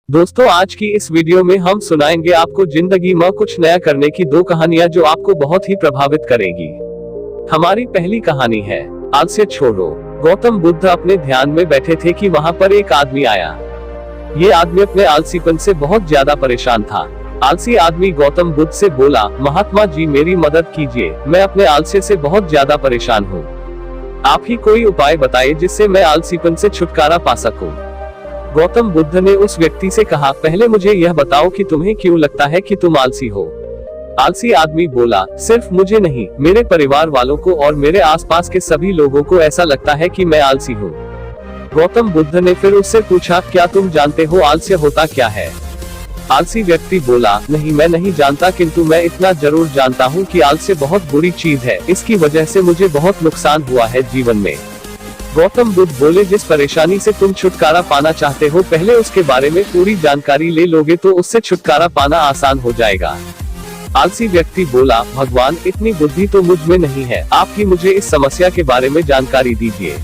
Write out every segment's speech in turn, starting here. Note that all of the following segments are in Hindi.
दोस्तों, आज की इस वीडियो में हम सुनाएंगे आपको जिंदगी में कुछ नया करने की दो कहानियां जो आपको बहुत ही प्रभावित करेगी। हमारी पहली कहानी है आलस्य छोड़ो। गौतम बुद्ध अपने ध्यान में बैठे थे कि वहां पर एक आदमी आया। ये आदमी अपने आलसीपन से बहुत ज्यादा परेशान था। आलसी आदमी गौतम बुद्ध से बोला, महात्मा जी मेरी मदद कीजिए, मैं अपने आलस्य से बहुत ज्यादा परेशान हूँ। आप ही कोई उपाय बताइए जिससे मैं आलसीपन से छुटकारा पा सकूं। गौतम बुद्ध ने उस व्यक्ति से कहा, पहले मुझे यह बताओ कि तुम्हें क्यों लगता है कि तुम आलसी हो। आलसी आदमी बोला, सिर्फ मुझे नहीं, मेरे परिवार वालों को और मेरे आसपास के सभी लोगों को ऐसा लगता है कि मैं आलसी हूँ। गौतम बुद्ध ने फिर उससे पूछा, क्या तुम जानते हो आलस्य होता क्या है? आलसी व्यक्ति बोला, नहीं मैं नहीं जानता, किंतु मैं इतना जरूर जानता हूँ कि आलस्य बहुत बुरी चीज है, इसकी वजह से मुझे बहुत नुकसान हुआ है जीवन में। गौतम बुद्ध बोले, जिस परेशानी से तुम छुटकारा पाना चाहते हो पहले उसके बारे में पूरी जानकारी ले लोगे तो उससे छुटकारा पाना आसान हो जाएगा। आलसी व्यक्ति बोला, भगवान इतनी बुद्धि तो मुझ में नहीं है, आप ही मुझे इस समस्या के बारे में जानकारी दीजिए।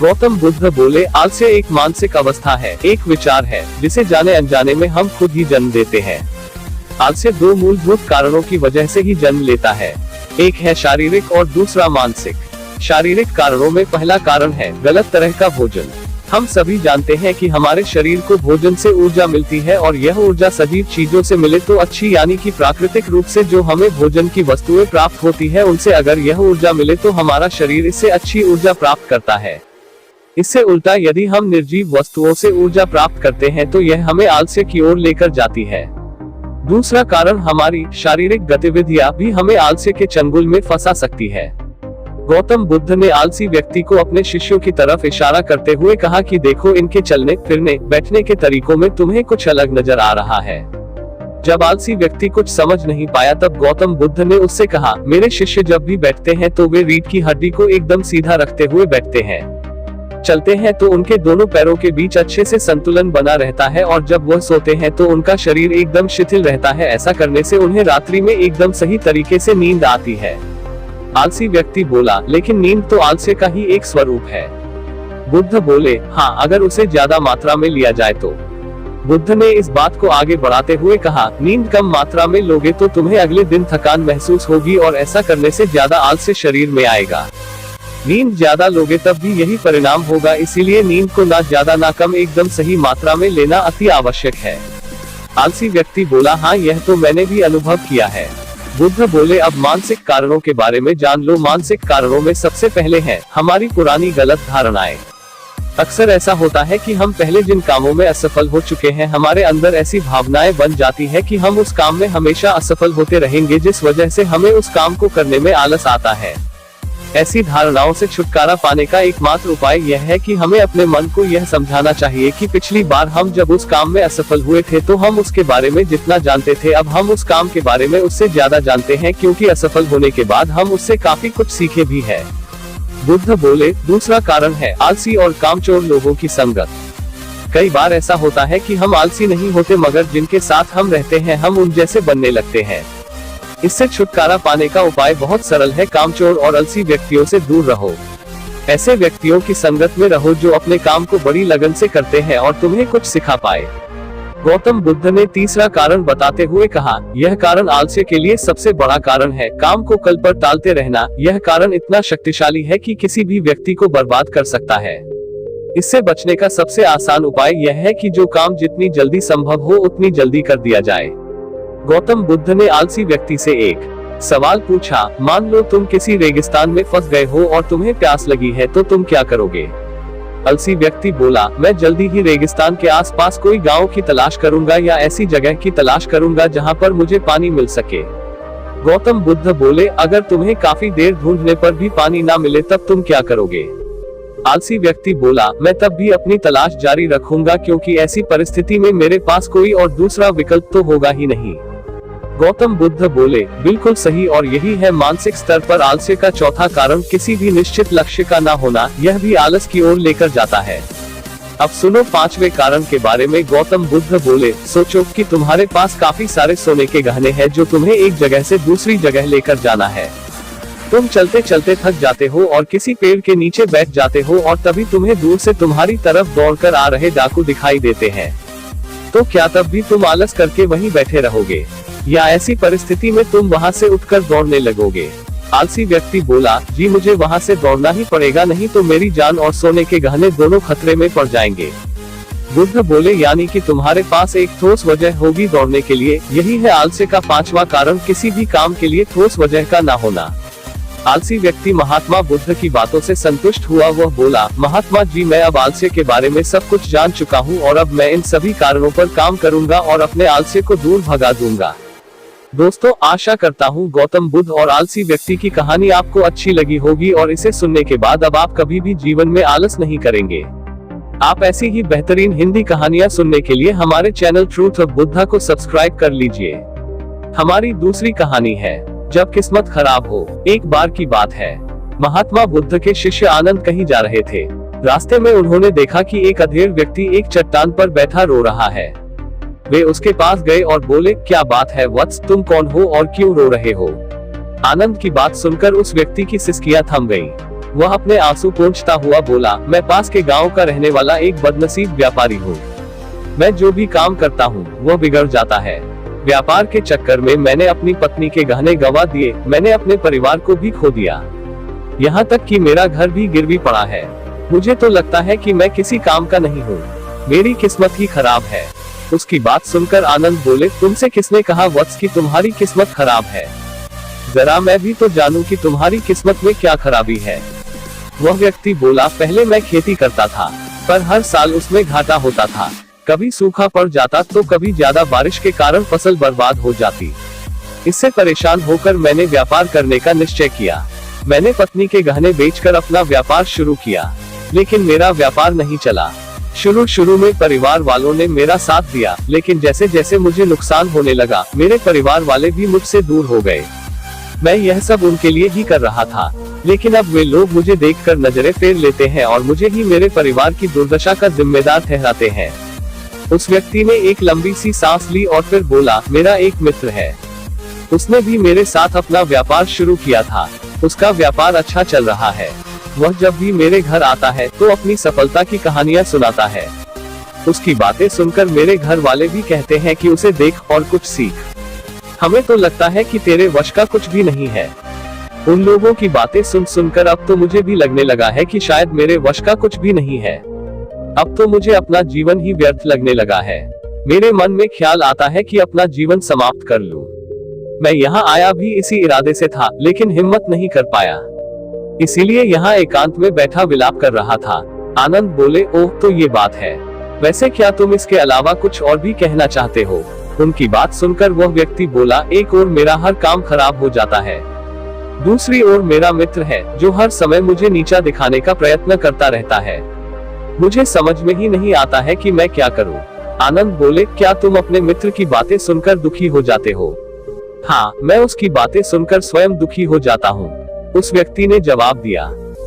गौतम बुद्ध बोले, आलस्य एक मानसिक अवस्था है, एक विचार है जिसे जाने अनजाने में हम खुद ही जन्म देते हैं। आलस्य दो मूलभूत कारणों की वजह से ही जन्म लेता है, एक है शारीरिक और दूसरा मानसिक। शारीरिक कारणों में पहला कारण है गलत तरह का भोजन। हम सभी जानते हैं कि हमारे शरीर को भोजन से ऊर्जा मिलती है और यह ऊर्जा सजीव चीजों से मिले तो अच्छी, यानी कि प्राकृतिक रूप से जो हमें भोजन की वस्तुएं प्राप्त होती है उनसे अगर यह ऊर्जा मिले तो हमारा शरीर इससे अच्छी ऊर्जा प्राप्त करता है। इससे उल्टा यदि हम निर्जीव वस्तुओं से ऊर्जा प्राप्त करते हैं तो यह हमें आलस्य की ओर लेकर जाती है। दूसरा कारण हमारी शारीरिक गतिविधियां भी हमें आलस्य के चंगुल में फंसा सकती है। गौतम बुद्ध ने आलसी व्यक्ति को अपने शिष्यों की तरफ इशारा करते हुए कहा कि देखो, इनके चलने फिरने बैठने के तरीकों में तुम्हें कुछ अलग नजर आ रहा है। जब आलसी व्यक्ति कुछ समझ नहीं पाया तब गौतम बुद्ध ने उससे कहा, मेरे शिष्य जब भी बैठते हैं तो वे रीढ़ की हड्डी को एकदम सीधा रखते हुए बैठते हैं। चलते हैं तो उनके दोनों पैरों के बीच अच्छे से संतुलन बना रहता है और जब वह सोते हैं तो उनका शरीर एकदम शिथिल रहता है। ऐसा करने से उन्हें रात्रि में एकदम सही तरीके से नींद आती है। आलसी व्यक्ति बोला, लेकिन नींद तो आलस्य का ही एक स्वरूप है। बुद्ध बोले, हाँ अगर उसे ज्यादा मात्रा में लिया जाए तो। बुद्ध ने इस बात को आगे बढ़ाते हुए कहा, नींद कम मात्रा में लोगे तो तुम्हें अगले दिन थकान महसूस होगी और ऐसा करने से ज्यादा आलस्य शरीर में आएगा। नींद ज्यादा लोगे तब भी यही परिणाम होगा, इसीलिए नींद को ना ज्यादा ना कम एकदम सही मात्रा में लेना अति आवश्यक है। आलसी व्यक्ति बोला, हाँ यह तो मैंने भी अनुभव किया है। बुद्ध बोले, अब मानसिक कारणों के बारे में जान लो। मानसिक कारणों में सबसे पहले है हमारी पुरानी गलत धारणाएं। अक्सर ऐसा होता है कि हम पहले जिन कामों में असफल हो चुके हैं हमारे अंदर ऐसी भावनाएं बन जाती है कि हम उस काम में हमेशा असफल होते रहेंगे, जिस वजह से हमें उस काम को करने में आलस आता है। ऐसी धारणाओं से छुटकारा पाने का एकमात्र उपाय यह है कि हमें अपने मन को यह समझाना चाहिए कि पिछली बार हम जब उस काम में असफल हुए थे तो हम उसके बारे में जितना जानते थे अब हम उस काम के बारे में उससे ज्यादा जानते हैं, क्योंकि असफल होने के बाद हम उससे काफी कुछ सीखे भी हैं। बुद्ध बोले, दूसरा कारण है आलसी और कामचोर लोगों की संगत। कई बार ऐसा होता है कि हम आलसी नहीं होते मगर जिनके साथ हम रहते हैं हम उन जैसे बनने लगते हैं। इससे छुटकारा पाने का उपाय बहुत सरल है, कामचोर और आलसी व्यक्तियों से दूर रहो। ऐसे व्यक्तियों की संगत में रहो जो अपने काम को बड़ी लगन से करते हैं और तुम्हें कुछ सिखा पाए। गौतम बुद्ध ने तीसरा कारण बताते हुए कहा, यह कारण आलस्य के लिए सबसे बड़ा कारण है, काम को कल पर टालते रहना। यह कारण इतना शक्तिशाली है कि किसी भी व्यक्ति को बर्बाद कर सकता है। इससे बचने का सबसे आसान उपाय यह है कि जो काम जितनी जल्दी संभव हो उतनी जल्दी कर दिया जाए। गौतम बुद्ध ने आलसी व्यक्ति से एक सवाल पूछा, मान लो तुम किसी रेगिस्तान में फंस गए हो और तुम्हें प्यास लगी है तो तुम क्या करोगे? आलसी व्यक्ति बोला, मैं जल्दी ही रेगिस्तान के आसपास कोई गांव की तलाश करूंगा या ऐसी जगह की तलाश करूंगा जहां पर मुझे पानी मिल सके। गौतम बुद्ध बोले, अगर तुम्हें काफी देर ढूंढने पर भी पानी ना मिले तब तुम क्या करोगे? आलसी व्यक्ति बोला, मैं तब भी अपनी तलाश जारी रखूंगा, क्योंकि ऐसी परिस्थिति में मेरे पास कोई और दूसरा विकल्प तो होगा ही नहीं। गौतम बुद्ध बोले, बिल्कुल सही, और यही है मानसिक स्तर पर आलस्य का चौथा कारण, किसी भी निश्चित लक्ष्य का ना होना। यह भी आलस की ओर लेकर जाता है। अब सुनो पांचवें कारण के बारे में। गौतम बुद्ध बोले, सोचो कि तुम्हारे पास काफी सारे सोने के गहने हैं जो तुम्हें एक जगह से दूसरी जगह लेकर जाना है। तुम चलते चलते थक जाते हो और किसी पेड़ के नीचे बैठ जाते हो और तभी तुम्हें दूर से तुम्हारी तरफ दौड़कर आ रहे डाकू दिखाई देते हैं। तो क्या तब भी तुम आलस करके वहीं बैठे रहोगे, या ऐसी परिस्थिति में तुम वहां से उठकर दौड़ने लगोगे? आलसी व्यक्ति बोला, जी मुझे वहां से दौड़ना ही पड़ेगा, नहीं तो मेरी जान और सोने के गहने दोनों खतरे में पड़ जाएंगे। बुद्ध बोले, यानी कि तुम्हारे पास एक ठोस वजह होगी दौड़ने के लिए। यही है आलस्य का पांचवा कारण, किसी भी काम के लिए ठोस वजह का ना होना। आलसी व्यक्ति महात्मा बुद्ध की बातों से संतुष्ट हुआ। वह बोला, महात्मा जी मैं अब आलस्य के बारे में सब कुछ जान चुका हूँ और अब मैं इन सभी कारणों पर काम करूंगा और अपने आलस्य को दूर भगा दूंगा। दोस्तों, आशा करता हूँ गौतम बुद्ध और आलसी व्यक्ति की कहानी आपको अच्छी लगी होगी और इसे सुनने के बाद अब आप कभी भी जीवन में आलस नहीं करेंगे। आप ऐसी ही बेहतरीन हिंदी कहानियां सुनने के लिए हमारे चैनल ट्रूथ ऑफ बुद्धा को सब्सक्राइब कर लीजिए। हमारी दूसरी कहानी है, जब किस्मत खराब हो। एक बार की बात है, महात्मा बुद्ध के शिष्य आनंद कहीं जा रहे थे। रास्ते में उन्होंने देखा कि एक अधेड़ व्यक्ति एक चट्टान पर बैठा रो रहा है। वे उसके पास गए और बोले, क्या बात है वत्स, तुम कौन हो और क्यों रो रहे हो? आनंद की बात सुनकर उस व्यक्ति की सिसकियां थम गईं। वह अपने आंसू पोंछता हुआ बोला, मैं पास के गांव का रहने वाला एक बदनसीब व्यापारी हूँ। मैं जो भी काम करता हूँ वह बिगड़ जाता है। व्यापार के चक्कर में मैंने अपनी पत्नी के गहने गंवा दिए, मैंने अपने परिवार को भी खो दिया, यहाँ तक कि मेरा घर भी गिरवी पड़ा है। मुझे तो लगता है कि मैं किसी काम का नहीं हूँ, मेरी किस्मत ही खराब है। उसकी बात सुनकर आनंद बोले, तुमसे किसने कहा वत्स कि तुम्हारी किस्मत खराब है? जरा मैं भी तो जानूं कि तुम्हारी किस्मत में क्या खराबी है। वह व्यक्ति बोला, पहले मैं खेती करता था, पर हर साल उसमें घाटा होता था। कभी सूखा पड़ जाता तो कभी ज्यादा बारिश के कारण फसल बर्बाद हो जाती। इससे परेशान होकर मैंने व्यापार करने का निश्चय किया। मैंने पत्नी के गहने बेचकर अपना व्यापार शुरू किया, लेकिन मेरा व्यापार नहीं चला। शुरू में परिवार वालों ने मेरा साथ दिया, लेकिन जैसे जैसे मुझे नुकसान होने लगा, मेरे परिवार वाले भी मुझसे दूर हो गए। मैं यह सब उनके लिए ही कर रहा था, लेकिन अब वे लोग मुझे देखकर नजरें फेर लेते हैं और मुझे ही मेरे परिवार की दुर्दशा का जिम्मेदार ठहराते हैं। उस व्यक्ति ने एक लंबी सी सांस ली और फिर बोला, मेरा एक मित्र है, उसने भी मेरे साथ अपना व्यापार शुरू किया था। उसका व्यापार अच्छा चल रहा है। वह जब भी मेरे घर आता है तो अपनी सफलता की कहानियां सुनाता है। उसकी बातें सुनकर मेरे घर वाले भी कहते हैं कि उसे देख और कुछ सीख। हमें तो लगता है कि तेरे वश का कुछ भी नहीं है। उन लोगों की बातें सुनकर अब तो मुझे भी लगने लगा है कि शायद मेरे वश का कुछ भी नहीं है। अब तो मुझे अपना जीवन ही व्यर्थ लगने लगा है। मेरे मन में ख्याल आता है कि अपना जीवन समाप्त कर लूं। मैं यहाँ आया भी इसी इरादे से था, लेकिन हिम्मत नहीं कर पाया, इसीलिए यहाँ एकांत में बैठा विलाप कर रहा था। आनंद बोले, ओह तो ये बात है। वैसे क्या तुम इसके अलावा कुछ और भी कहना चाहते हो? उनकी बात सुनकर वह व्यक्ति बोला, एक ओर मेरा हर काम खराब हो जाता है, दूसरी ओर मेरा मित्र है जो हर समय मुझे नीचा दिखाने का प्रयत्न करता रहता है। मुझे समझ में ही नहीं आता है कि मैं क्या करूं। आनंद बोले, क्या तुम अपने मित्र की बातें सुनकर दुखी हो जाते हो? हाँ, मैं उसकी बातें सुनकर स्वयं दुखी हो जाता हूँ, उस व्यक्ति ने जवाब दिया।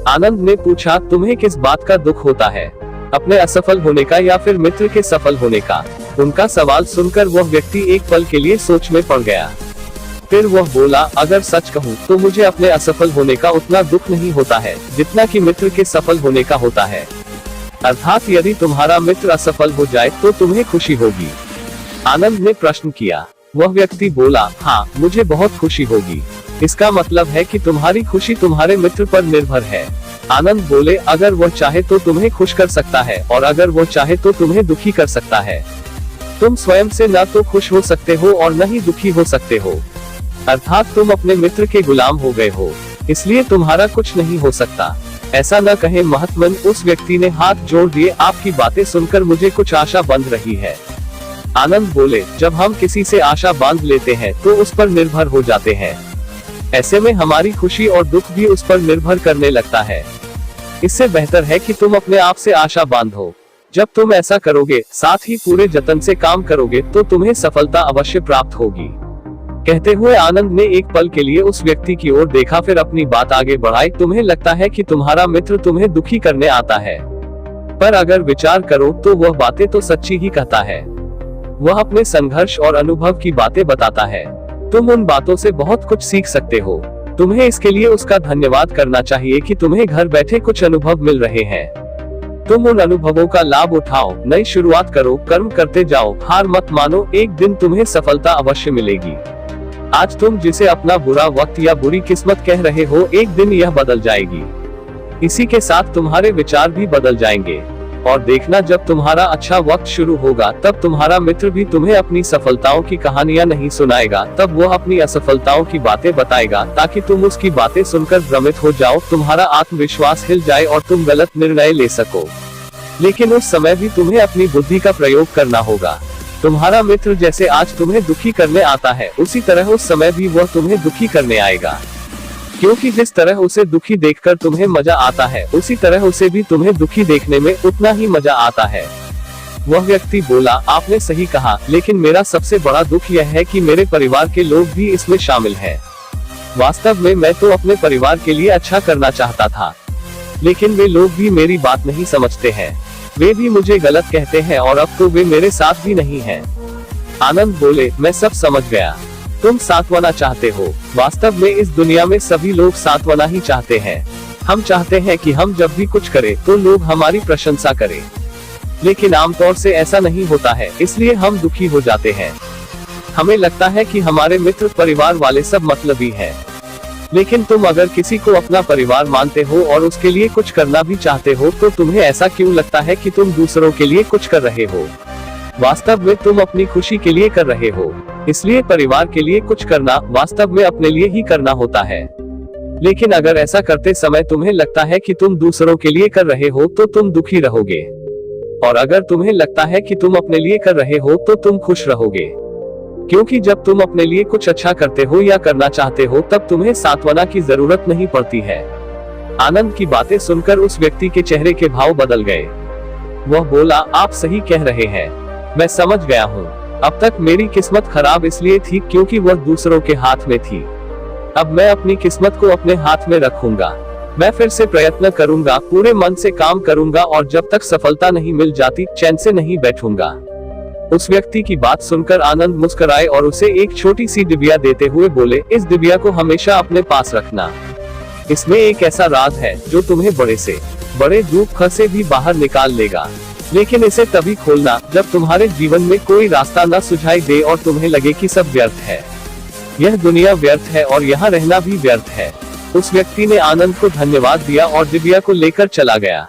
आनंद ने पूछा, तुम्हें किस बात का दुख होता है, अपने असफल होने का या फिर मित्र के सफल होने का? उनका सवाल सुनकर वह व्यक्ति एक पल के लिए सोच में पड़ गया। फिर वह बोला, अगर सच कहूँ तो मुझे अपने असफल होने का उतना दुख नहीं होता है जितना कि मित्र के सफल होने का होता है। अर्थात यदि तुम्हारा मित्र असफल हो जाए तो तुम्हें खुशी होगी? आनंद ने प्रश्न किया। वह व्यक्ति बोला, हाँ मुझे बहुत खुशी होगी। इसका मतलब है कि तुम्हारी खुशी तुम्हारे मित्र पर निर्भर है। आनंद बोले, अगर वह चाहे तो तुम्हें खुश कर सकता है और अगर वह चाहे तो तुम्हें दुखी कर सकता है। तुम स्वयं से न तो खुश हो सकते हो और न ही दुखी हो सकते हो, अर्थात तुम अपने मित्र के गुलाम हो गए हो, इसलिए तुम्हारा कुछ नहीं हो सकता। ऐसा न कहे महात्मन, उस व्यक्ति ने हाथ जोड़ दिए। आपकी बातें सुनकर मुझे कुछ आशा बंध रही है। आनंद बोले, जब हम किसी से आशा बांध लेते हैं तो उस पर निर्भर हो जाते हैं। ऐसे में हमारी खुशी और दुख भी उस पर निर्भर करने लगता है। इससे बेहतर है कि तुम अपने आप से आशा बांधो। जब तुम ऐसा करोगे, साथ ही पूरे जतन से काम करोगे, तो तुम्हें सफलता अवश्य प्राप्त होगी। कहते हुए आनंद ने एक पल के लिए उस व्यक्ति की ओर देखा, फिर अपनी बात आगे बढ़ाई। तुम्हें लगता है कि तुम्हारा मित्र तुम्हें दुखी करने आता है, पर अगर विचार करो तो वह बातें तो सच्ची ही कहता है। वह अपने संघर्ष और अनुभव की बातें बताता है। तुम उन बातों से बहुत कुछ सीख सकते हो। तुम्हें इसके लिए उसका धन्यवाद करना चाहिए कि तुम्हें घर बैठे कुछ अनुभव मिल रहे हैं। तुम उन अनुभवों का लाभ उठाओ, नई शुरुआत करो, कर्म करते जाओ, हार मत मानो, एक दिन तुम्हें सफलता अवश्य मिलेगी। आज तुम जिसे अपना बुरा वक्त या बुरी किस्मत कह रहे हो, एक दिन यह बदल जाएगी। इसी के साथ तुम्हारे विचार भी बदल जाएंगे। और देखना, जब तुम्हारा अच्छा वक्त शुरू होगा, तब तुम्हारा मित्र भी तुम्हें अपनी सफलताओं की कहानियां नहीं सुनाएगा, तब वह अपनी असफलताओं की बातें बताएगा, ताकि तुम उसकी बातें सुनकर भ्रमित हो जाओ, तुम्हारा आत्मविश्वास हिल जाए और तुम गलत निर्णय ले सको। लेकिन उस समय भी तुम्हें अपनी बुद्धि का प्रयोग करना होगा। तुम्हारा मित्र जैसे आज तुम्हें दुखी करने आता है, उसी तरह उस समय भी वह तुम्हें दुखी करने आएगा। क्योंकि जिस तरह उसे दुखी देखकर तुम्हें मजा आता है, उसी तरह उसे भी तुम्हें दुखी देखने में उतना ही मजा आता है। वह व्यक्ति बोला, आपने सही कहा, लेकिन मेरा सबसे बड़ा दुख यह है कि मेरे परिवार के लोग भी इसमें शामिल हैं। वास्तव में मैं तो अपने परिवार के लिए अच्छा करना चाहता था, लेकिन वे लोग भी मेरी बात नहीं समझते हैं। वे भी मुझे गलत कहते हैं और अब तो वे मेरे साथ भी नहीं हैं। आनंद बोले, मैं सब समझ गया, तुम सांत्वना चाहते हो। वास्तव में इस दुनिया में सभी लोग सांत्वना ही चाहते हैं। हम चाहते हैं कि हम जब भी कुछ करें तो लोग हमारी प्रशंसा करें, लेकिन आमतौर से ऐसा नहीं होता है, इसलिए हम दुखी हो जाते हैं। हमें लगता है कि हमारे मित्र परिवार वाले सब मतलबी हैं। लेकिन तुम अगर किसी को अपना परिवार मानते हो और उसके लिए कुछ करना भी चाहते हो, तो तुम्हें ऐसा क्यों लगता है कि तुम दूसरों के लिए कुछ कर रहे हो? वास्तव में तुम अपनी खुशी के लिए कर रहे हो। इसलिए परिवार के लिए कुछ करना वास्तव में अपने लिए ही करना होता है। लेकिन अगर ऐसा करते समय तुम्हें लगता है कि तुम दूसरों के लिए कर रहे हो, तो तुम दुखी रहोगे। और अगर तुम्हें लगता है कि तुम अपने लिए कर रहे हो, तो तुम खुश रहोगे। क्योंकि जब तुम अपने लिए कुछ अच्छा करते हो या करना चाहते हो, तब तुम्हें सांत्वना की जरूरत नहीं पड़ती है। आनंद की बातें सुनकर उस व्यक्ति के चेहरे के भाव बदल गए। वह बोला, आप सही कह रहे हैं, मैं समझ गया हूँ। अब तक मेरी किस्मत खराब इसलिए थी क्योंकि वह दूसरों के हाथ में थी। अब मैं अपनी किस्मत को अपने हाथ में रखूंगा। मैं फिर से प्रयत्न करूंगा, पूरे मन से काम करूंगा और जब तक सफलता नहीं मिल जाती, चैन से नहीं बैठूंगा। उस व्यक्ति की बात सुनकर आनंद मुस्कुराए और उसे एक छोटी सी डिबिया देते हुए बोले, इस डिबिया को हमेशा अपने पास रखना। इसमें एक ऐसा राज है जो तुम्हें बड़े से बड़े दुख से भी बाहर निकाल लेगा। लेकिन इसे तभी खोलना जब तुम्हारे जीवन में कोई रास्ता न सुझाई दे और तुम्हें लगे कि सब व्यर्थ है। यह दुनिया व्यर्थ है और यहाँ रहना भी व्यर्थ है। उस व्यक्ति ने आनंद को धन्यवाद दिया और डिबिया को लेकर चला गया।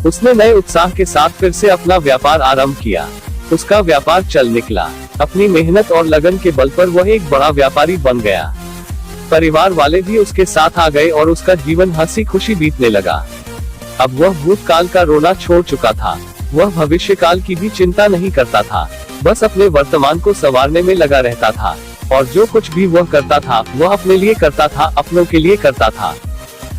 उसने नए उत्साह के साथ फिर से अपना व्यापार आरंभ किया। उसका व्यापार चल निकला। अपनी मेहनत और लगन के बल पर वह एक बड़ा व्यापारी बन गया। परिवार वाले भी उसके साथ आ गए और उसका जीवन हंसी खुशी बीतने लगा। अब वह भूतकाल का रोना छोड़ चुका था। वह भविष्य काल की भी चिंता नहीं करता था, बस अपने वर्तमान को संवारने में लगा रहता था। और जो कुछ भी वह करता था, वह अपने लिए करता था, अपनों के लिए करता था।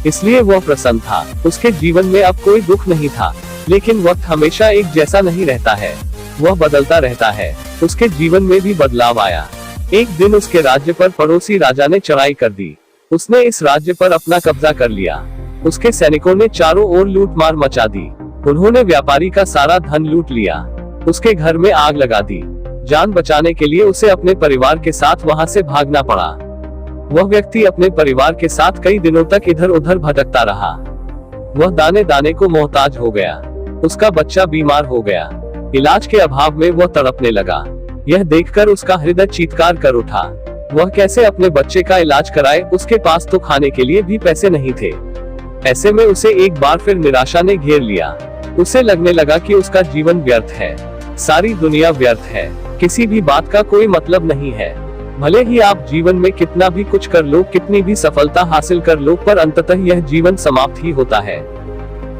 इसलिए वह प्रसन्न था। उसके जीवन में अब कोई दुख नहीं था। लेकिन वक्त हमेशा एक जैसा नहीं रहता है, वह बदलता रहता है। उसके जीवन में भी बदलाव आया। एक दिन उसके राज्य पर पड़ोसी राजा ने चढ़ाई कर दी। उसने इस राज्य पर अपना कब्जा कर लिया। उसके सैनिकों ने चारों ओर लूटमार मचा दी। उन्होंने व्यापारी का सारा धन लूट लिया। उसके घर में आग लगा दी। जान बचाने के लिए उसे अपने परिवार के साथ वहां से भागना पड़ा। वह व्यक्ति अपने परिवार के साथ कई दिनों तक इधर उधर भटकता रहा। वह दाने दाने को मोहताज हो गया। उसका बच्चा बीमार हो गया। इलाज के अभाव में वह तड़पने लगा। यह देखकर उसका हृदय चीत्कार कर उठा। वह कैसे अपने बच्चे का इलाज कराए? उसके पास तो खाने के लिए भी पैसे नहीं थे। ऐसे में उसे एक बार फिर निराशा ने घेर लिया। उसे लगने लगा कि उसका जीवन व्यर्थ है, सारी दुनिया व्यर्थ है, किसी भी बात का कोई मतलब नहीं है। भले ही आप जीवन में कितना भी कुछ कर लो, कितनी भी सफलता हासिल कर लो, पर अंततः यह जीवन समाप्त ही होता है।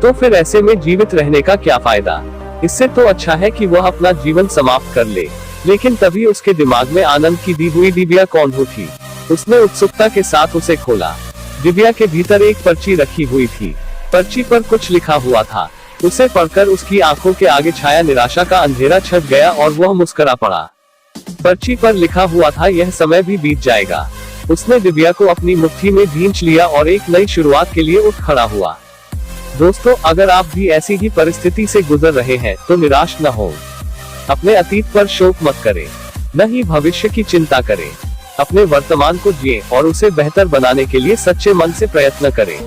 तो फिर ऐसे में जीवित रहने का क्या फायदा? इससे तो अच्छा है कि वह अपना जीवन समाप्त कर ले। लेकिन तभी उसके दिमाग में आनंद की दी हुई डिबिया कौन हो थी। उसने उत्सुकता के साथ उसे खोला। डिबिया के भीतर एक पर्ची रखी हुई थी। पर्ची पर कुछ लिखा हुआ था। उसे पढ़कर उसकी आंखों के आगे छाया निराशा का अंधेरा छट गया और वह मुस्कुरा पड़ा। पर्ची पर लिखा हुआ था, यह समय भी बीत जाएगा। उसने डिबिया को अपनी मुट्ठी में भींच लिया और एक नई शुरुआत के लिए उठ खड़ा हुआ। दोस्तों, अगर आप भी ऐसी ही परिस्थिति से गुजर रहे हैं तो निराश न हो। अपने अतीत पर शोक मत करें, न ही भविष्य की चिंता करें। अपने वर्तमान को जिए और उसे बेहतर बनाने के लिए सच्चे मन से प्रयत्न करें।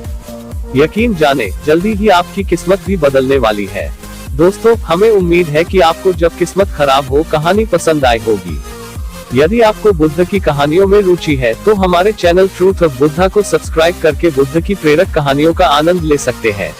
यकीन जाने, जल्दी ही आपकी किस्मत भी बदलने वाली है। दोस्तों, हमें उम्मीद है कि आपको जब किस्मत खराब हो कहानी पसंद आई होगी। यदि आपको बुद्ध की कहानियों में रुचि है तो हमारे चैनल ट्रूथ ऑफ बुद्धा को सब्सक्राइब करके बुद्ध की प्रेरक कहानियों का आनंद ले सकते हैं।